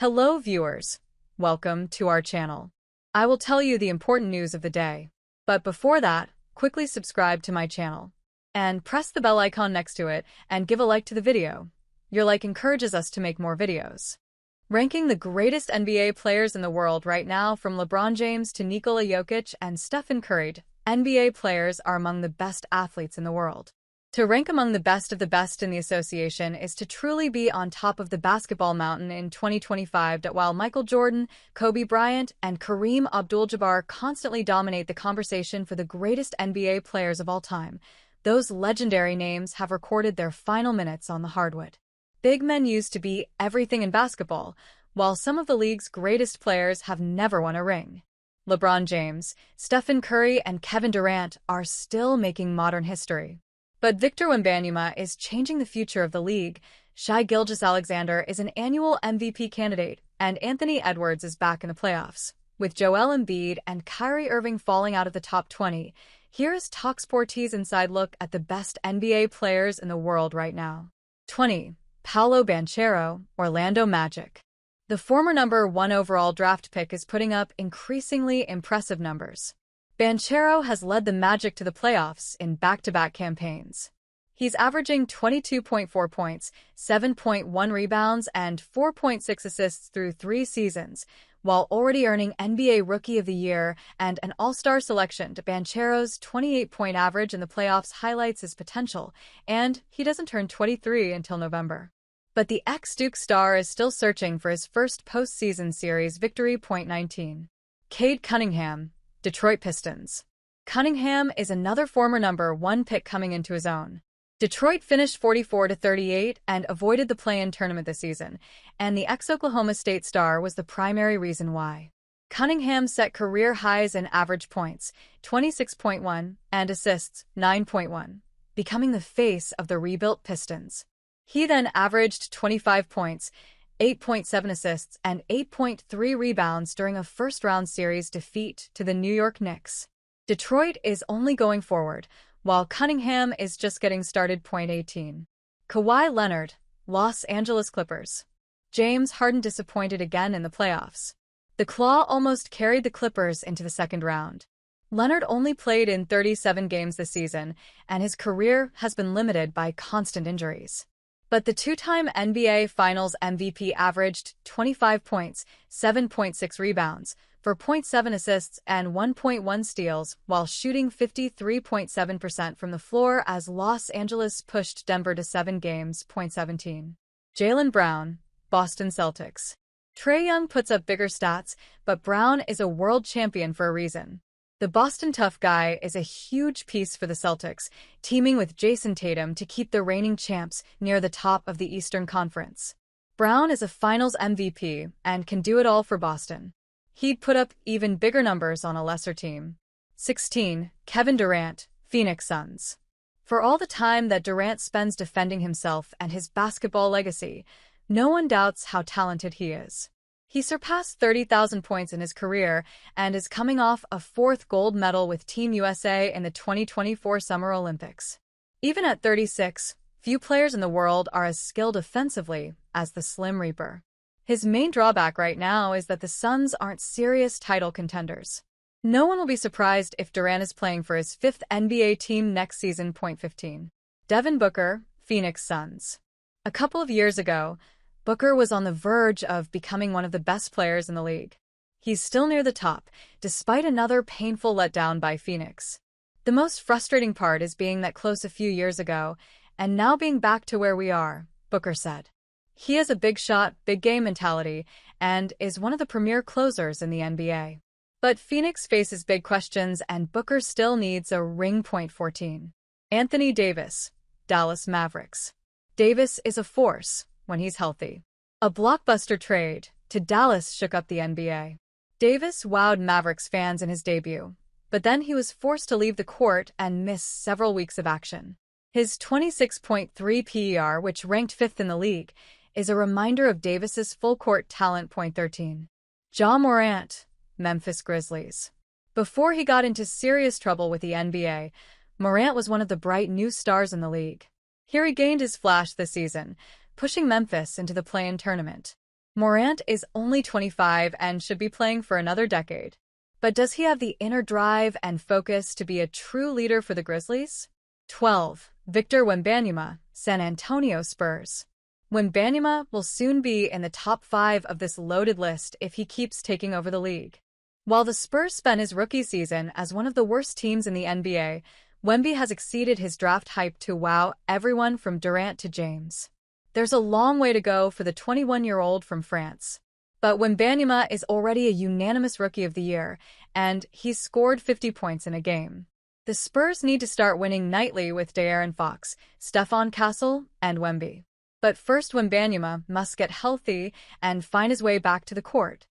Hello viewers, welcome to our channel. I will tell you the important news of the day. But before that, quickly subscribe to my channel. And press the bell icon next to it and give a like to the video. Your like encourages us to make more videos. Ranking the greatest NBA players in the world right now, from LeBron James to Nikola Jokic and Stephen Curry, NBA players are among the best athletes in the world. To rank among the best of the best in the association is to truly be on top of the basketball mountain in 2025. While Michael Jordan, Kobe Bryant, and Kareem Abdul-Jabbar constantly dominate the conversation for the greatest NBA players of all time, those legendary names have recorded their final minutes on the hardwood. Big men used to be everything in basketball, while some of the league's greatest players have never won a ring. LeBron James, Stephen Curry, and Kevin Durant are still making modern history. But Victor Wembanyama is changing the future of the league, Shai Gilgeous-Alexander is an annual MVP candidate, and Anthony Edwards is back in the playoffs. With Joel Embiid and Kyrie Irving falling out of the top 20, here is TalkSport's inside look at the best NBA players in the world right now. 20. Paolo Banchero, Orlando Magic. The former number 1 overall draft pick is putting up increasingly impressive numbers. Banchero has led the Magic to the playoffs in back-to-back campaigns. He's averaging 22.4 points, 7.1 rebounds, and 4.6 assists through 3 seasons, while already earning NBA Rookie of the Year and an All-Star selection. Banchero's 28-point average in the playoffs highlights his potential, and he doesn't turn 23 until November. But the ex-Duke star is still searching for his first postseason series victory. 19. Cade Cunningham, Detroit Pistons. Cunningham is another former number 1 pick coming into his own. Detroit finished 44-38 and avoided the play-in tournament this season, and the ex-Oklahoma State star was the primary reason why. Cunningham set career highs in average points, 26.1, and assists, 9.1, becoming the face of the rebuilt Pistons. He then averaged 25 points, 8.7 assists, and 8.3 rebounds during a first-round series defeat to the New York Knicks. Detroit is only going forward, while Cunningham is just getting started. 18. Kawhi Leonard, Los Angeles Clippers. James Harden disappointed again in the playoffs. The Claw almost carried the Clippers into the second round. Leonard only played in 37 games this season, and his career has been limited by constant injuries. But the two-time NBA Finals MVP averaged 25 points, 7.6 rebounds, 4.7 assists, and 1.1 steals, while shooting 53.7% from the floor as Los Angeles pushed Denver to 7 games. 17. Jaylen Brown, Boston Celtics. Trae Young puts up bigger stats, but Brown is a world champion for a reason. The Boston tough guy is a huge piece for the Celtics, teaming with Jason Tatum to keep the reigning champs near the top of the Eastern Conference. Brown is a Finals MVP and can do it all for Boston. He'd put up even bigger numbers on a lesser team. 16. Kevin Durant, Phoenix Suns. For all the time that Durant spends defending himself and his basketball legacy, no one doubts how talented he is. He surpassed 30,000 points in his career and is coming off a 4th gold medal with Team USA in the 2024 Summer Olympics. Even at 36, few players in the world are as skilled offensively as the Slim Reaper. His main drawback right now is that the Suns aren't serious title contenders. No one will be surprised if Durant is playing for his 5th NBA team next season. 15. Devin Booker, Phoenix Suns. A couple of years ago, Booker was on the verge of becoming one of the best players in the league. He's still near the top, despite another painful letdown by Phoenix. The most frustrating part is being that close a few years ago, and now being back to where we are, Booker said. He has a big shot, big game mentality, and is one of the premier closers in the NBA. But Phoenix faces big questions, and Booker still needs a ring. 14. Anthony Davis, Dallas Mavericks. Davis is a force when he's healthy. A blockbuster trade to Dallas shook up the NBA. Davis wowed Mavericks fans in his debut, but then he was forced to leave the court and miss several weeks of action. His 26.3 PER, which ranked 5th in the league, is a reminder of Davis's full-court talent. 13. Ja Morant, Memphis Grizzlies. Before he got into serious trouble with the NBA, Morant was one of the bright new stars in the league. He regained his flash this season, pushing Memphis into the play-in tournament. Morant is only 25 and should be playing for another decade. But does he have the inner drive and focus to be a true leader for the Grizzlies? 12. Victor Wembanyama, San Antonio Spurs. Wembanyama will soon be in the top 5 of this loaded list if he keeps taking over the league. While the Spurs spent his rookie season as one of the worst teams in the NBA, Wemby has exceeded his draft hype to wow everyone from Durant to James. There's a long way to go for the 21-year-old from France. But Wembanyama is already a unanimous Rookie of the Year, and he's scored 50 points in a game. The Spurs need to start winning nightly with De'Aaron Fox, Stephon Castle, and Wemby. But first Wembanyama must get healthy and find his way back to the court.